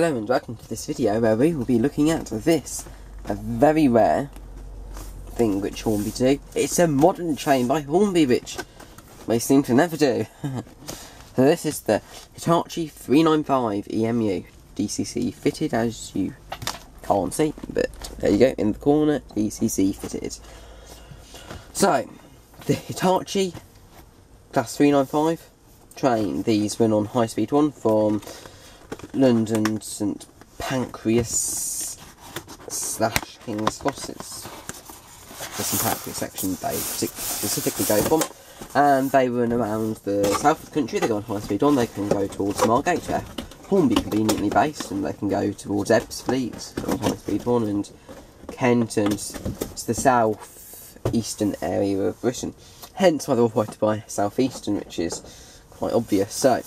Hello and welcome to this video where we will be looking at this, a very rare thing which Hornby do. It's a modern train by Hornby which they seem to never do. So this is the Hitachi 395 EMU DCC fitted, as you can't see, but there you go, in the corner, DCC fitted. So, the Hitachi Class 395 train, these run on High Speed 1 from London St Pancras / King's Cross. It's the St Pancras section they specifically go from, and they run around the south of the country. They go on High Speed 1, they can go towards Margate, where Hornby conveniently based, and they can go towards Ebbsfleet on High Speed 1, and Kent, and it's the south eastern area of Britain. Hence why they're operated by South Eastern, which is quite obvious. So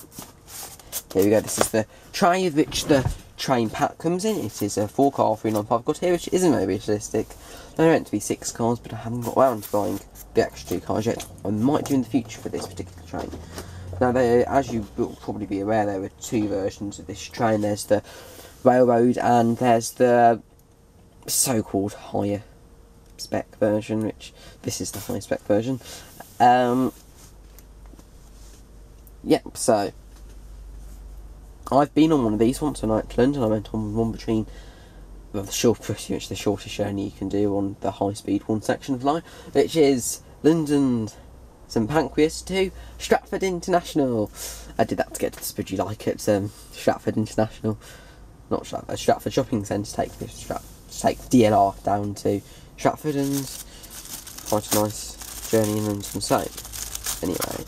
here we go, this is the tray with which the train pack comes in. It is a 4-car 395 got here, which isn't very realistic. They're meant to be 6 cars, but I haven't got around to buying the extra 2 cars yet. I might do in the future for this particular train. Now, as you will probably be aware, there are 2 versions of this train. There's the railroad and there's the so-called higher spec version, which this is the high spec version. Yep, so I've been on one of these once when I went to London. I went on one between, well, pretty much the shortest journey you can do on the High Speed 1 section of the line, which is London St Pancras to Stratford International. I did that to get to the Spudgy Like at Stratford International, not Stratford, Stratford Shopping Centre, take DLR down to Stratford, and quite a nice journey in London. So, anyway,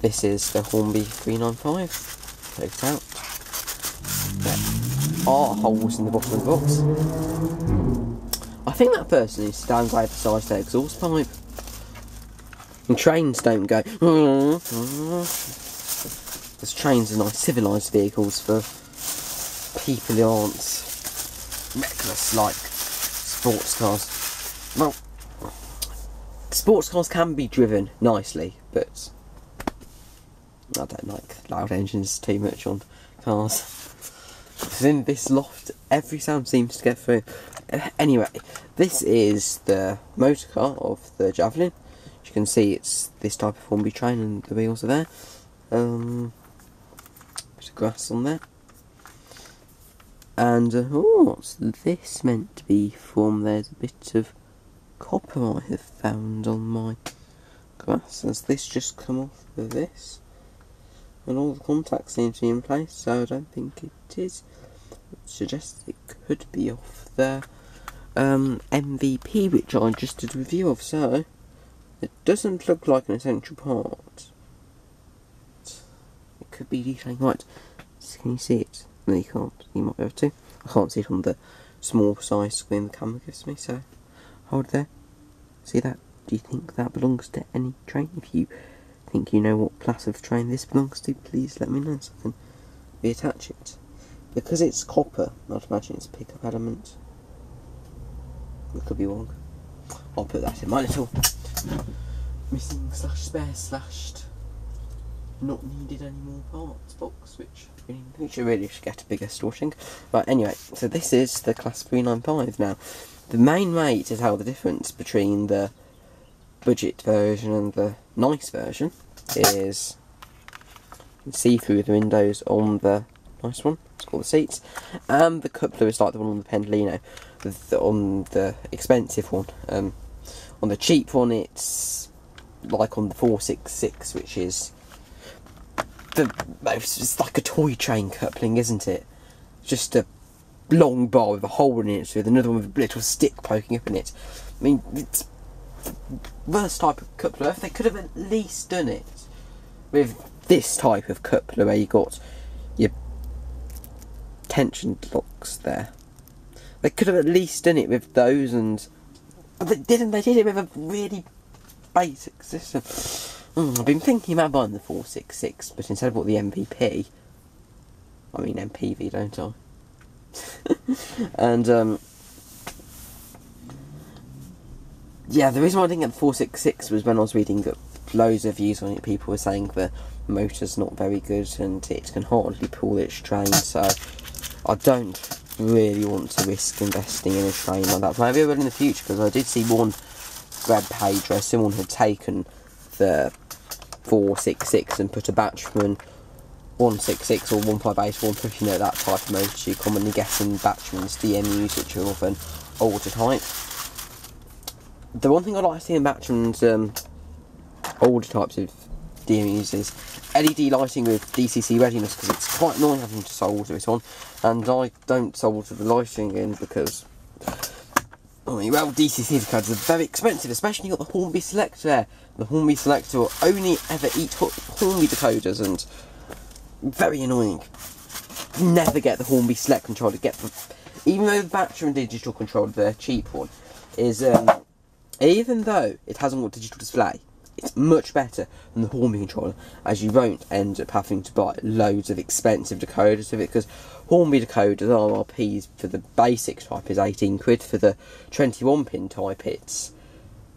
this is the Hornby 395. Take it out. There are holes in the bottom of the box. I think that person needs to downgrade the size of their exhaust pipe. And trains don't go. Because trains are nice civilised vehicles for people who aren't reckless like sports cars. Well, sports cars can be driven nicely, but I don't like loud engines too much on cars. Because in this loft, every sound seems to get through. Anyway, this is the motor car of the Javelin. As you can see, it's this type of Hornby train, and the wheels are there. Bit of grass on there. And what's this meant to be from? There's a bit of copper I have found on my grass. Has this just come off of this? And all the contacts seem to be in place, so I don't think it is. It suggests it could be off the MVP, which I just did a review of, so it doesn't look like an essential part. It could be detailing right. So can you see it? No, you can't. You might be able to. I can't see it on the small size screen the camera gives me, so hold there. See that? Do you think that belongs to any train? If you think you know what class of train this belongs to, please let me know so I can reattach it. Because it's copper, I'd imagine it's a pickup element. I could be wrong. I'll put that in my little missing / spare / not needed anymore parts box, which I really should get a bigger storage. Right, anyway, so this is the Class 395 now. The main way to tell the difference between the budget version and the nice version is you can see through the windows on the nice one, it's called the seats, and the coupler is like the one on the Pendolino. On the expensive one, on the cheap one it's like on the 466, which is it's like a toy train coupling, isn't it? Just a long bar with a hole in it with another one with a little stick poking up in it. I mean, it's worst type of coupler. If they could have at least done it with this type of coupler where you got your tension locks there, they could have at least done it with those, and but they didn't. They did it with a really basic system. I've been thinking about buying the 466, but instead I bought the MVP. I mean MPV, don't I? And yeah, the reason why I didn't get the 466 was when I was reading loads of views on it, people were saying the motor's not very good and it can hardly pull its train, so I don't really want to risk investing in a train like that. Maybe I will in the future, because I did see one web page where someone had taken the 466 and put a Batchman 166 or 158 or 150, that type of motor you commonly get in Batchman's DMUs, which are of an older type. The one thing I like to see in Batchman's older types of DMUs is LED lighting with DCC readiness, because it's quite annoying having to solder it on, and I don't solder the lighting in because, well, DCC decoders are very expensive, especially you've got the Hornby Select there. The Hornby Select will only ever eat Hornby decoders, and very annoying. Never get the Hornby Select controller. Even though the Batchman digital controller, the cheap one, is even though it hasn't got digital display, it's much better than the Hornby controller, as you won't end up having to buy loads of expensive decoders with it, because Hornby decoders, RRPs for the basic type is 18 quid, for the 21 pin type it's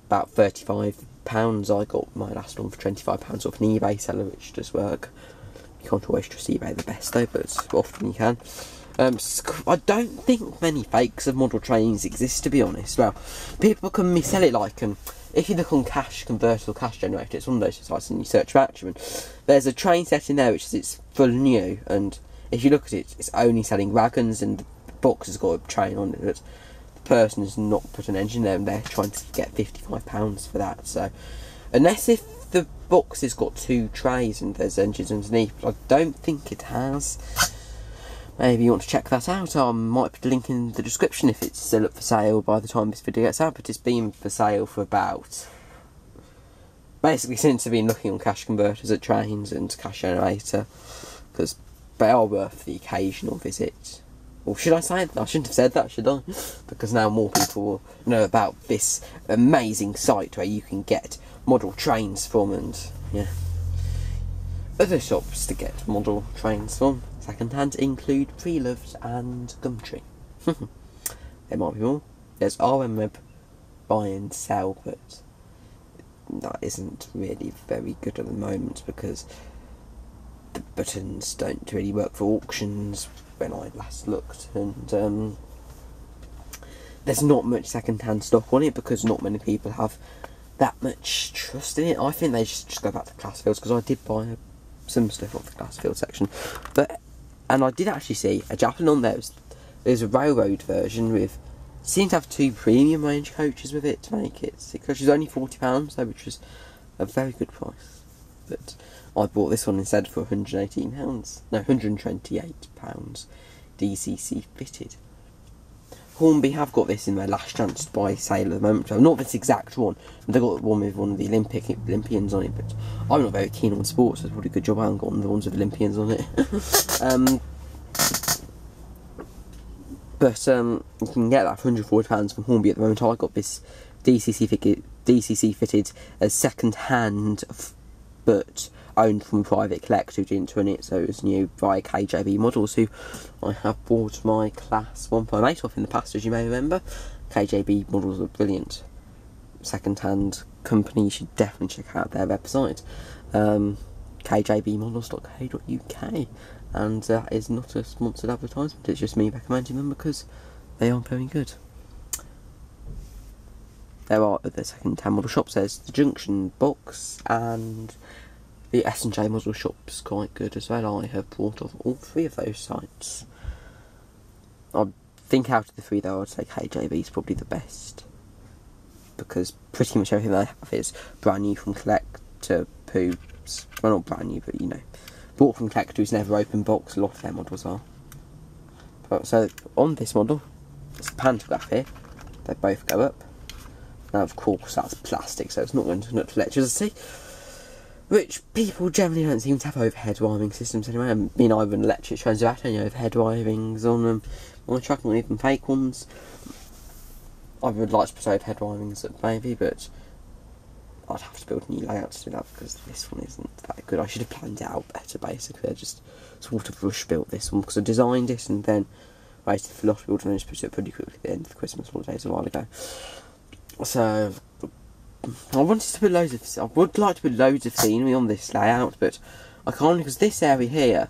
about £35. I got my last one for £25 off an eBay seller, which does work. You can't always trust eBay the best though, but often you can. I don't think many fakes of model trains exist, to be honest. Well, people can sell it like if you look on Cash Converter or Cash Generator, it's one of those sites, and you search for Batchman, there's a train set in there which is it's full new, and if you look at it, it's only selling wagons, and the box has got a train on it, but the person has not put an engine there, and they're trying to get £55 for that. So unless if the box has got 2 trays and there's engines underneath, but I don't think it has. Maybe you want to check that out. I might put a link in the description if it's still up for sale by the time this video gets out, but it's been for sale for about, basically since I've been looking on Cash Converters at trains and Cash Generator, because they are worth the occasional visit. Or should I say it? I shouldn't have said that, should I? Because now more people will know about this amazing site where you can get model trains from, and yeah, other shops to get model trains from. Second hand include Pre-Loved and Gumtree. There might be more. There's RM Web buy and sell, but that isn't really very good at the moment because the buttons don't really work for auctions when I last looked, and there's not much second hand stock on it because not many people have that much trust in it. I think they just go back to Glassfields, because I did buy some stuff off the Glassfield section, and I did actually see a Japan on there. There's a railroad version with, seemed to have 2 premium range coaches with it to make it. The coach was only £40 though, which was a very good price. But I bought this one instead for £128, DCC fitted. Hornby have got this in their last chance to buy sale at the moment. So not this exact one, they've got one with one of the Olympians on it, but I'm not very keen on sports, so it's probably a good job I haven't got one of the ones with Olympians on it. But you can get that for £140 from Hornby at the moment. I got this DCC fitted as second hand, but owned from a private collector who didn't run it, so it was new via KJB Models, who I have bought my Class 1.8 off in the past, as you may remember. KJB Models are brilliant second-hand company. You should definitely check out their website, kjbmodels.co.uk, and that is not a sponsored advertisement, it's just me recommending them because they are very good. There are other second-hand model shops. There's the Junction Box and the S&J model shop's quite good as well. I have bought off all 3 of those sites. I think out of the 3 though, I'd say KJB is probably the best, because pretty much everything they have is brand new from collector poops. Well, not brand new, but you know, bought from collector who's never opened box. A lot of their models are. But, so on this model, it's a pantograph here. They both go up. Now, of course, that's plastic, so it's not going to conduct electricity, which people generally don't seem to have overhead wiring systems anyway. I mean, I run electric trains without any overhead wirings on them. On the track, not even fake ones. I would like to put overhead wirings up maybe, but I'd have to build a new layout to do that because this one isn't that good. I should have planned it out better, basically. I just sort of rush built this one because I designed it and then waited for a lot of build and just put it up pretty quickly at the end of the Christmas holidays a while ago. So I would like to put loads of scenery on this layout, but I can't, because this area here,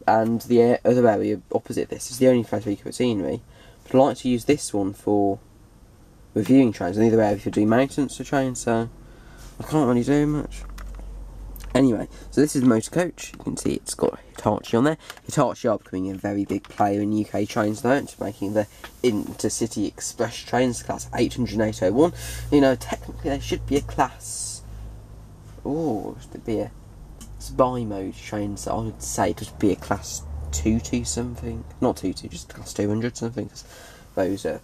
and the other area opposite this is the only place where you can put scenery. But I like to use this one for reviewing trains, and the other area for doing maintenance to trains, so I can't really do much. Anyway, so this is the motor coach. You can see it's got Hitachi on there. Hitachi are becoming a very big player in UK trains though, it's making the intercity express trains class 800 and 801. You know, technically there should be a class, should be a spy mode train, so I would say it would be a class 22 something. Not 22, just class 200 something, because those are...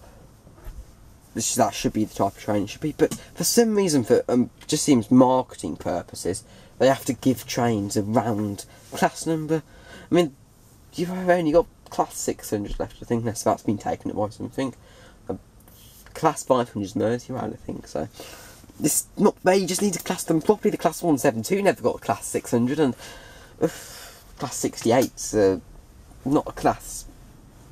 that should be the type of train it should be, but for some reason, for just seems marketing purposes, they have to give trains a round class number. I mean, you've only got class 600 left, I think, unless that's been taken up by something. Class 500 is Merseyrail, I think, so it's not, they just need to class them properly. The class 172 never got a class 600, and class 68's not a class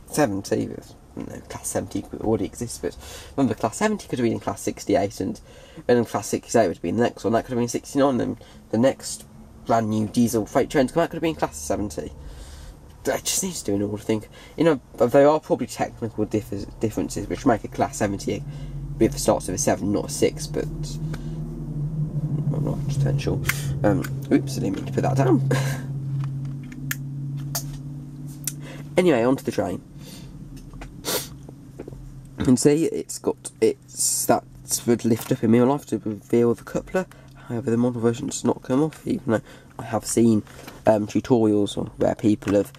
70. No, class 70 already exists, but remember, class 70 could have been in class 68, and then class 68 would have been the next one. That could have been 69, and the next brand new diesel freight train to come out could have been class 70. It just needs to do an order thing. You know, there are probably technical differences which make a class 70 with the starts of a 7, not a 6, but I'm not 100% sure. Oops, I didn't mean to put that down. Anyway, onto the train. You can see that would lift up in real life to reveal the coupler. However, the model version does not come off, even though I have seen tutorials where people have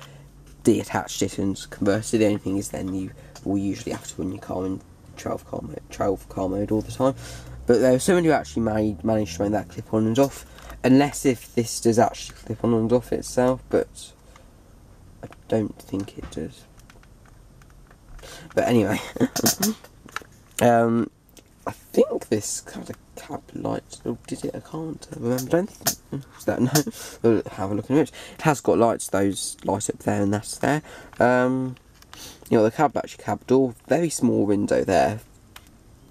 deattached it and converted it. The only thing is then you will usually have to run your car in 12 car mode all the time. But there are someone who actually managed to make that clip on and off, unless if this does actually clip on and off itself, but I don't think it does. But anyway, I think this kind of cab lights, or did it? I can't remember. Don't no. We'll have a look in it. It has got lights. Those light up there, and that's there. You know, the cab door, very small window there.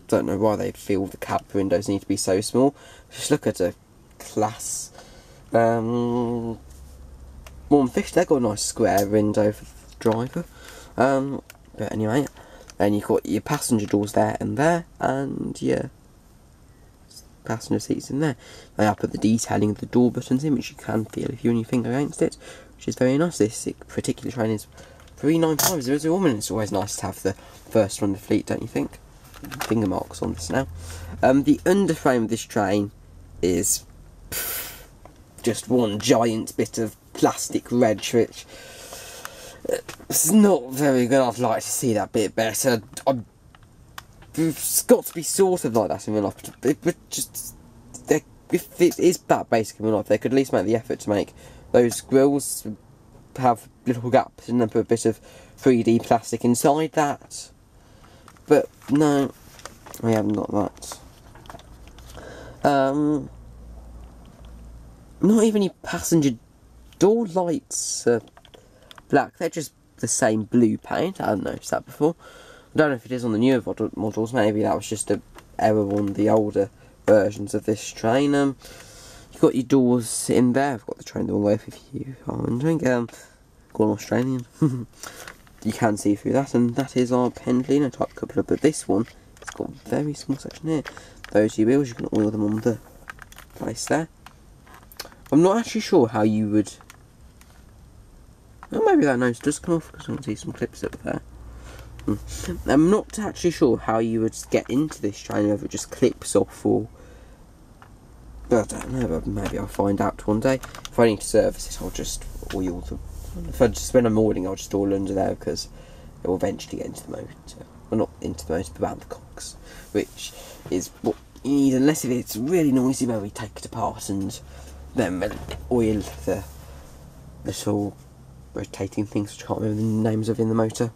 Don't know why they feel the cab windows need to be so small. Just look at a class 150. They've got a nice square window for the driver. But anyway, and you've got your passenger doors there, and your passenger seats in there. They have put the detailing of the door buttons in, which you can feel if you run your finger against it, which is very nice. This particular train is 395 as a woman. It's always nice to have the first one of the fleet, don't you think? Finger marks on this now. The underframe of this train is just one giant bit of plastic red, which it's not very good. I'd like to see that bit better. It's got to be sort of like that in real life, but just if it is that basic in real life, they could at least make the effort to make those grills have little gaps and then put a bit of 3D plastic inside that. But no, we haven't got that. Not even your passenger door lights are black. They're just the same blue paint. I hadn't noticed that before. I don't know if it is on the newer models. Maybe that was just an error on the older versions of this train. You've got your doors in there. I've got the train the wrong way if you are wondering. Gone Australian. You can see through that, and that is our Pendolino type coupler. But this one, it's got a very small section here. Those are your wheels. You can oil them on the place there. I'm not actually sure how you would... Oh, maybe that nose does come off, because I can see some clips up there. I'm not actually sure how you would get into this train, whether it just clips off or... But I don't know, but maybe I'll find out one day. If I need to service it, I'll just oil them. If I just spend a morning, I'll just oil under there, because it will eventually get into the motor. Well, not into the motor, but around the cocks, which is what you need, unless if it's really noisy where we take it apart and then oil the little rotating things, which I can't remember the names of in the motor.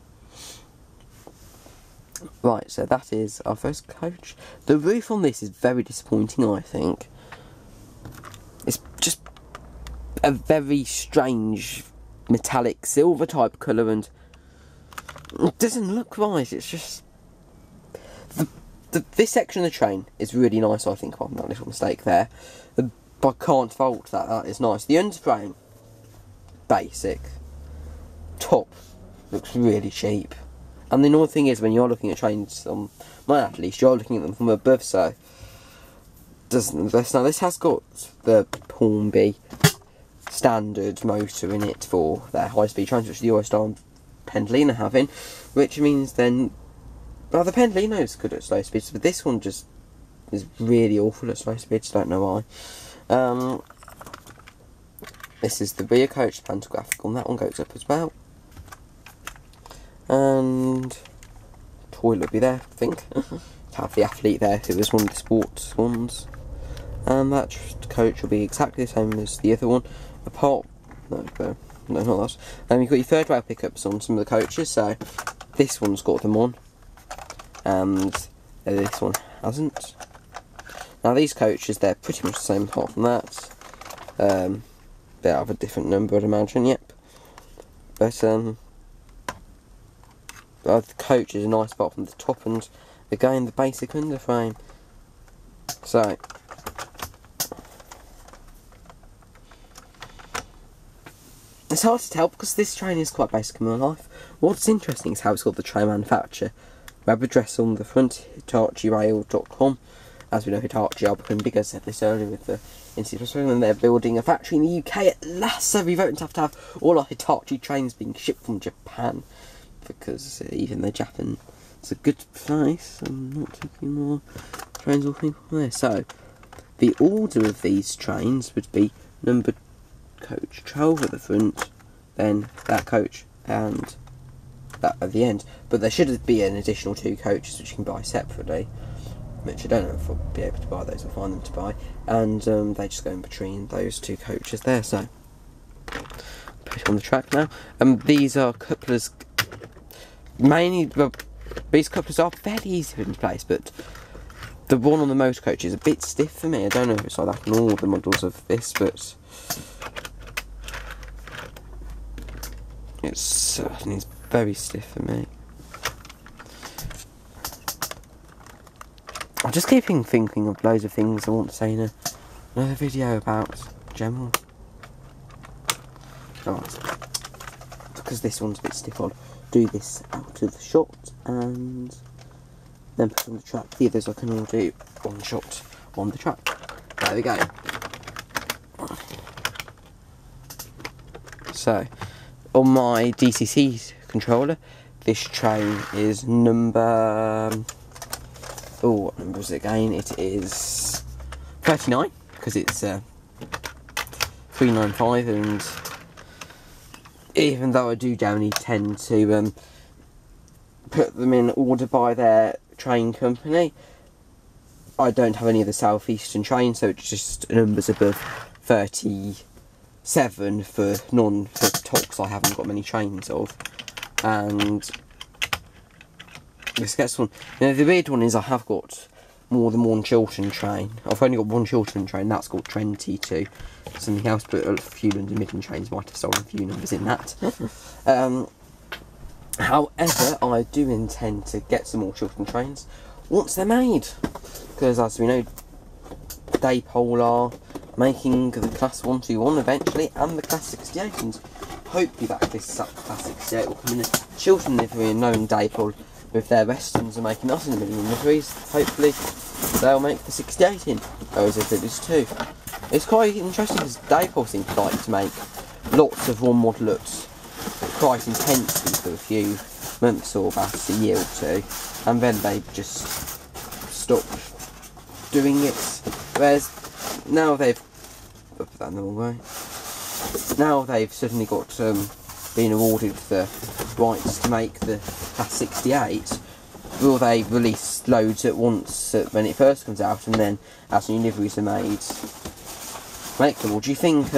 Right, so that is our first coach. The roof on this is very disappointing, I think. It's just a very strange metallic silver type colour, and it doesn't look right. It's just... This section of the train is really nice, I think, apart from that little mistake there. I can't fault that, that is nice. The underframe, basic. top looks really cheap. And the annoying thing is, when you're looking at trains, mine at least, you're looking at them from above, so doesn't the best. Now this has got the Hornby standard motor in it for their high-speed trains, which the Eurostar and Pendolino have in, which means then, well, the Pendolino's good at slow speeds, but this one just is really awful at slow speeds. Don't know why. This is the rear coach pantographic, and that one goes up as well. And toilet will be there, I think. Have the athlete there who was one of the sports ones. And that coach will be exactly the same as the other one, apart. No, not that. You've got your third rail pickups on some of the coaches, so this one's got them on, and this one hasn't. Now these coaches, they're pretty much the same apart from that. They have a different number, I'd imagine, yep. But the coach is a nice apart from the top and again the basic underframe. So it's hard to tell because this train is quite basic in real life. What's interesting is how it's got the train manufacturer web address on the front, hitachirail.com. As we know, Hitachi are becoming bigger. I said this earlier with the Institute of and they're building a factory in the UK at last, so we won't have to have all our Hitachi trains being shipped from Japan, because even though Japan is a good place, I'm not taking more trains or things from there. So the order of these trains would be numbered coach 12 at the front, then that coach and that at the end. But there should be an additional 2 coaches which you can buy separately, which I don't know if I'll be able to buy those or find them to buy, and they just go in between those 2 coaches there. So put it on the track now. These are couplers, mainly. Well, these couplers are fairly easy to put in place, but the one on the motor coach is a bit stiff for me. I don't know if it's like that in all the models of this, but it's certainly very stiff for me. I'm just keeping thinking of loads of things I want to say in another video about general. Alright, because this one's a bit stiff, I'll do this out of the shot and then put it on the track. The others I can all do one shot on the track. There we go. So, on my DCC controller, this train is number... oh, what number is it again? It is 39, because it's 395, and even though I do generally tend to put them in order by their train company, I don't have any of the southeastern trains, so it's just numbers above 37 for tops I haven't got many trains of. And this gets one. Now the weird one is I have got more than one Chiltern train. I've only got one Chiltern train, that's called 22. Something else, but a few London Midland trains might have stolen a few numbers in that. However, I do intend to get some more Chiltern trains once they're made, because as we know, Daypole are making the Class 121 eventually, and the Class 68, and hopefully this Class 68 will come in a Chiltern livery, and knowing Daypole with their Westerns are making us in a million liveries, hopefully they'll make the 68 in those liveries too. It's quite interesting because Daypole seem to like to make lots of one model at quite intensely for a few months or about a year or two, and then they just stop doing it. Whereas now they've put that in the wrong way. Now they've suddenly got been awarded the rights to make the Class 68. Will they release loads at once when it first comes out, and then as new liveries are made, make them? Or do you think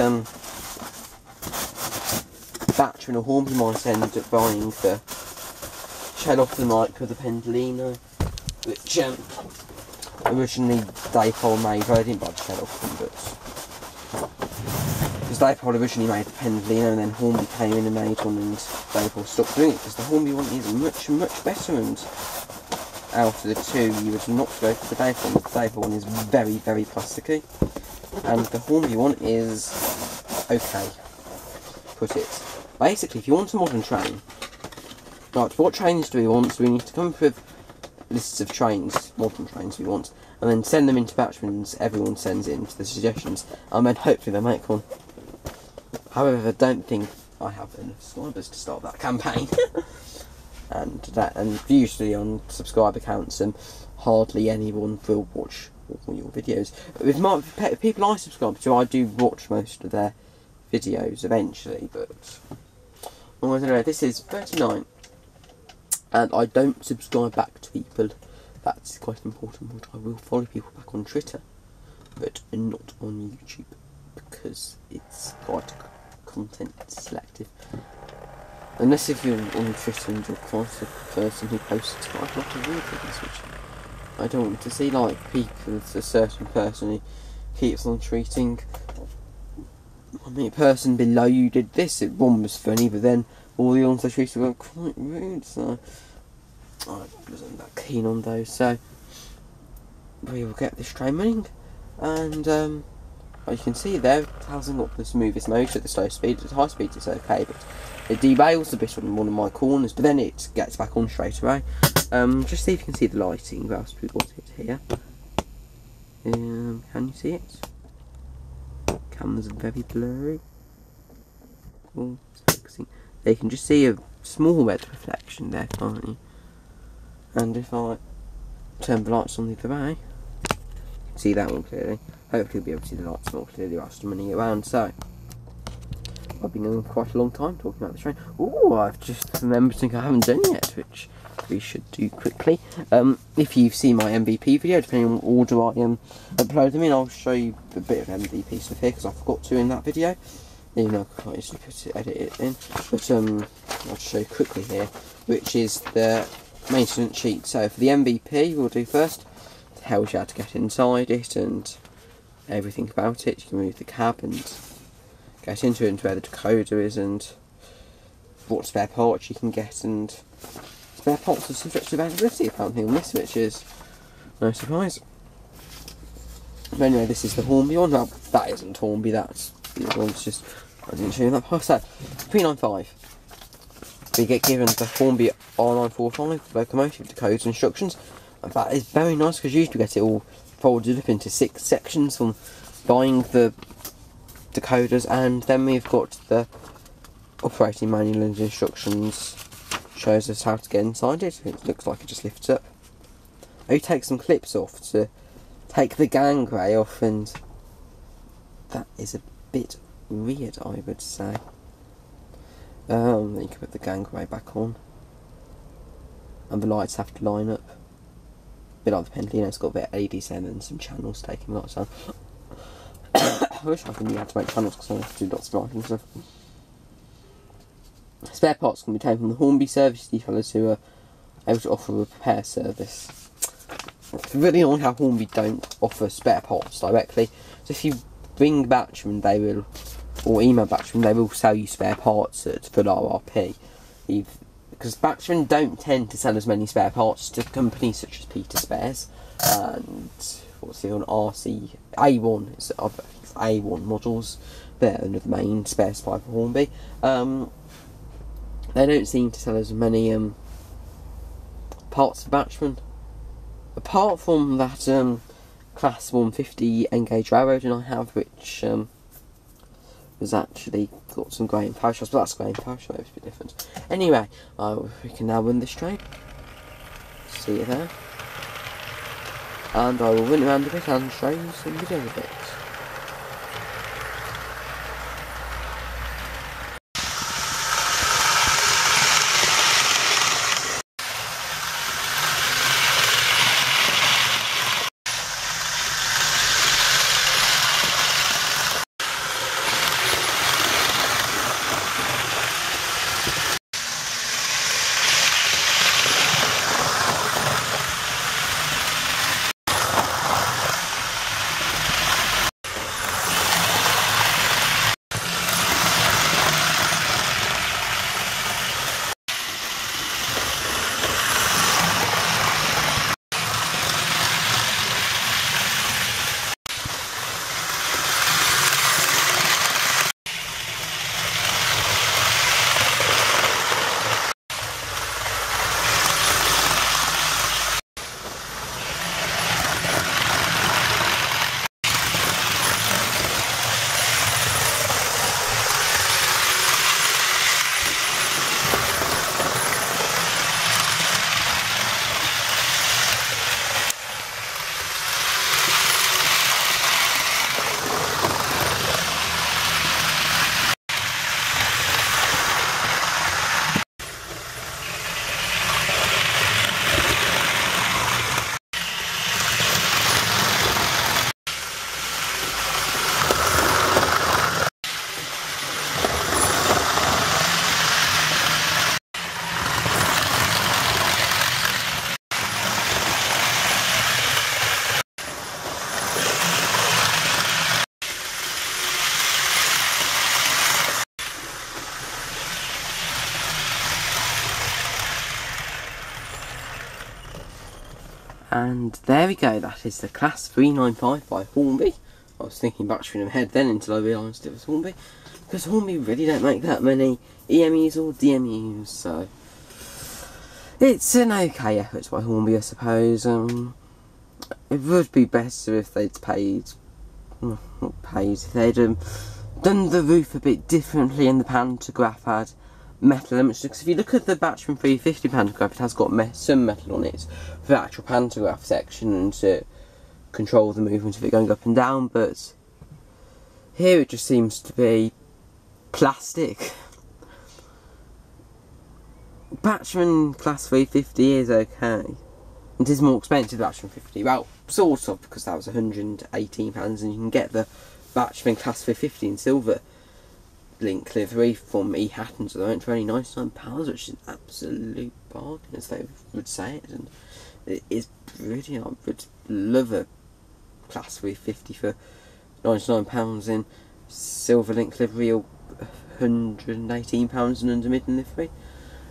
Battery and Hornby might end up buying the shell off the mic of the Pendolino, which originally Daypole made? Well, they didn't buy the shell off them, but because Daypole originally made the Pendolino and then Hornby came in and made one, and Daypole stopped doing it because the Hornby one is much better, and out of the two you would not go for the Daypole one. The Daypole one is very plasticky, and the Hornby one is okay, put it. Basically, if you want a modern train, right, what trains do we want? So we need to come up with lists of trains, modern trains we want, and then send them into Batchmans. Everyone sends in to the suggestions, and then hopefully they'll make one. However, I don't think I have enough subscribers to start that campaign. and usually on subscriber counts, hardly anyone will watch all your videos. With people I subscribe to, I do watch most of their videos eventually, but I don't know. This is 39, and I don't subscribe back to people. That's quite important. But I will follow people back on Twitter, but not on YouTube because it's quite content selective. Unless if you're on Twitter and you're quite a person who posts quite a lot of weird things, which I don't want to see, like people, a certain person who keeps on tweeting, a person below you did this, one was funny, but then all the ones they tweeted were quite rude, so I wasn't that keen on those, so we will get this train running, and as you can see there, it hasn't got the smoothest motor at the slow speed. At high speed it's okay, but it derails a bit on one of my corners, but then it gets back on straight away. Just see if you can see the lighting whilst we've got it here. Can you see it? Camera's very blurry. Oh, it's focusing. There you can just see a small red reflection there, can't you? And if I turn the lights on the other way, you can see that one clearly. Hopefully you'll be able to see the lights more clearly whilst I'm running it around. So, I've been going quite a long time talking about the train. Oh, I've just remembered something I haven't done yet, which we should do quickly. If you've seen my MVP video, depending on what order I upload them in, I'll show you a bit of MVP stuff here, because I forgot to in that video. Even though I can't easily edit it in. But I'll show you quickly here, which is the maintenance sheet. So for the MVP, we'll do first. It tells you how to get inside it and everything about it. You can move the cab and get into it, and where the decoder is, and what spare parts you can get, and spare parts are subject to availability apparently on this, which is no surprise. But anyway, this is the Hornby one. Well, that isn't Hornby, that's the other one's just, I didn't show you that part. So 395, we get given the Hornby R945 locomotive decoder instructions, and that is very nice because usually we get it all folded up into 6 sections from buying the decoders, and then we've got the operating manual and instructions, shows us how to get inside it. It looks like it just lifts up. I take some clips off to take the gangway off, and that is a bit weird, I would say. Then you can put the gangway back on, and the lights have to line up. A bit like the Pendulino, it's got a bit of LED sound and some channels taking lots of sound. I wish I knew how to make channels because I have to do lots of writing and stuff. Spare parts can be taken from the Hornby service detailers who are able to offer a repair service. It's really annoying how Hornby don't offer spare parts directly. So if you ring Batchman, they will, or email Batchman, they will sell you spare parts at full RRP. Because Batchman don't tend to sell as many spare parts to companies such as Peter Spares and what's the on RC A1. It's A1 models. They're under the main spare supply for Hornby. They don't seem to sell as many parts for Batchman, apart from that Class 150 N-gauge railroad I have, which has actually got some grey and power shafts, but that's grey and power shafts, it's a bit different. Anyway, we can now run this train. See you there. And I will run around a bit and show you some video bits. And there we go, that is the Class 395 by Hornby. I was thinking battery in my head then until I realised it was Hornby, because Hornby really don't make that many EMUs or DMUs, so it's an okay effort by Hornby, I suppose. It would be better if they'd if they'd done the roof a bit differently and the pantograph had metal elements, because if you look at the Batchman 350 pantograph, it has got some metal on it for the actual pantograph section and to control the movement of it going up and down, but here it just seems to be plastic. Batchman Class 350 is okay. It is more expensive than Batchman 50, well, sort of, because that was £118 and you can get the Batchman Class 350 in silver link livery from E-Hattons at the moment for only £99, which is an absolute bargain, as they would say it, and it is brilliant. I would love a Class 350 for £99 in silver link livery, or £118 in under midden livery,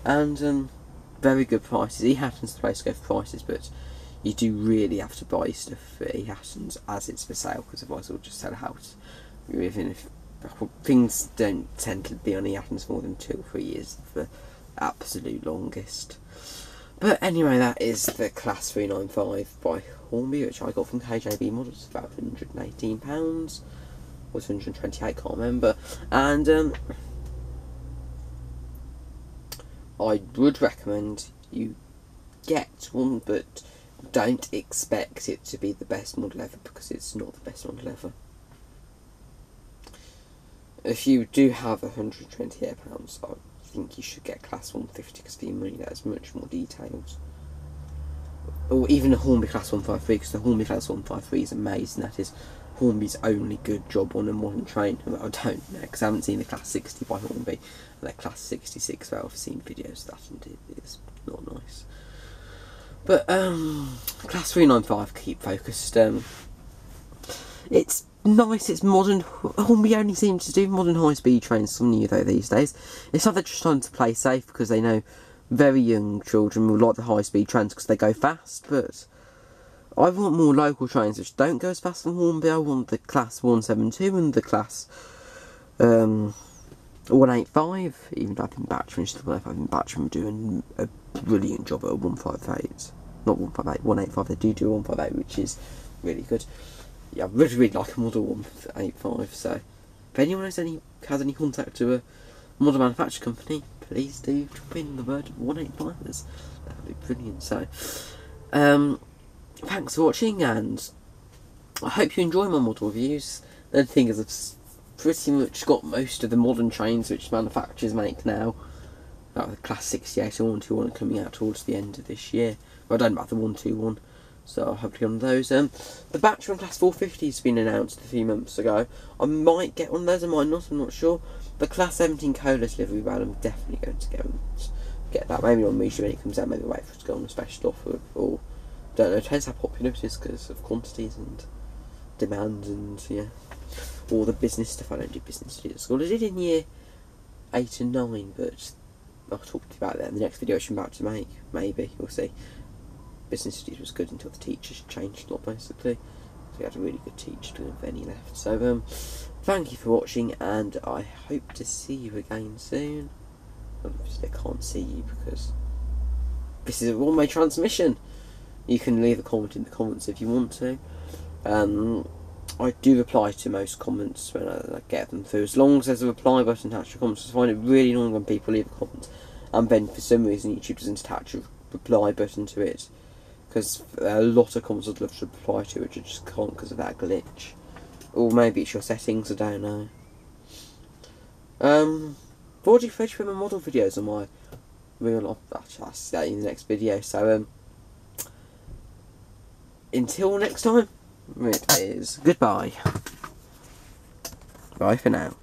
and very good prices. E-Hattons the place to go for prices, but you do really have to buy stuff for E-Hattons as it's for sale, because otherwise it'll just sell out. Even if things don't tend to be on E-Hattons for more than 2 or 3 years, the absolute longest. But anyway, that is the Class 395 by Hornby, which I got from KJB Models, about £118, was 128, can't remember, and I would recommend you get one, but don't expect it to be the best model ever, because it's not the best model ever. If you do have £128, I think you should get Class 150, because for your money that is much more detailed. Or even a Hornby Class 153, because the Hornby Class 153 is amazing. That is Hornby's only good job on a modern train. Well, I don't know, because I haven't seen the Class 60 by Hornby, and the Class 66, well, I've seen videos of that, and it is not nice. But, Class 395, keep focused. It's nice, it's modern. Hornby only seems to do modern high-speed trains, some new though these days. It's like they're just trying to play safe, because they know very young children will like the high-speed trains because they go fast, but I want more local trains which don't go as fast as Hornby. I want the Class 172 and the Class 185, even though I've been Batchman, still if I've been Batchman doing a brilliant job at a 158. Not 158, 185, they do 158, which is really good. Yeah, I really like a Model 185, so if anyone has any contact to a model manufacturer company, please do drop in the word 185ers. That would be brilliant. So, thanks for watching, and I hope you enjoy my model reviews. The thing is, I've pretty much got most of the modern trains which manufacturers make now. Like the Class 68 and 121 are coming out towards the end of this year. Well, I don't know about the 121. So I'll have to get on those. The Batchman Class 450 has been announced a few months ago. I might get one of those, I might not, I'm not sure. The Class 17 Colas livery van, I'm definitely going to get that. Maybe on Misha when it comes out, maybe wait for it to go on a special offer, or don't know, it depends how popular it is because of quantities and demand and, yeah, all the business stuff. I don't do business studies at school. I did in year 8 and 9, but I'll talk to you about that in the next video I'm about to make. Maybe, we'll see. Business studies was good until the teachers changed a lot, basically. So we had a really good teacher doing any left. So thank you for watching, and I hope to see you again soon. Obviously I can't see you because this is a one-way transmission. You can leave a comment in the comments if you want to. I do reply to most comments when I get them through, as long as there's a reply button attached to comments. I find it really annoying when people leave a comment and then for some reason YouTube doesn't attach a reply button to it, because a lot of comments I'd love to reply to which I just can't because of that glitch. Or maybe it's your settings, I don't know. What do you fetch for my model videos on my real life? I'll see that in the next video. So until next time, it is goodbye. Bye for now.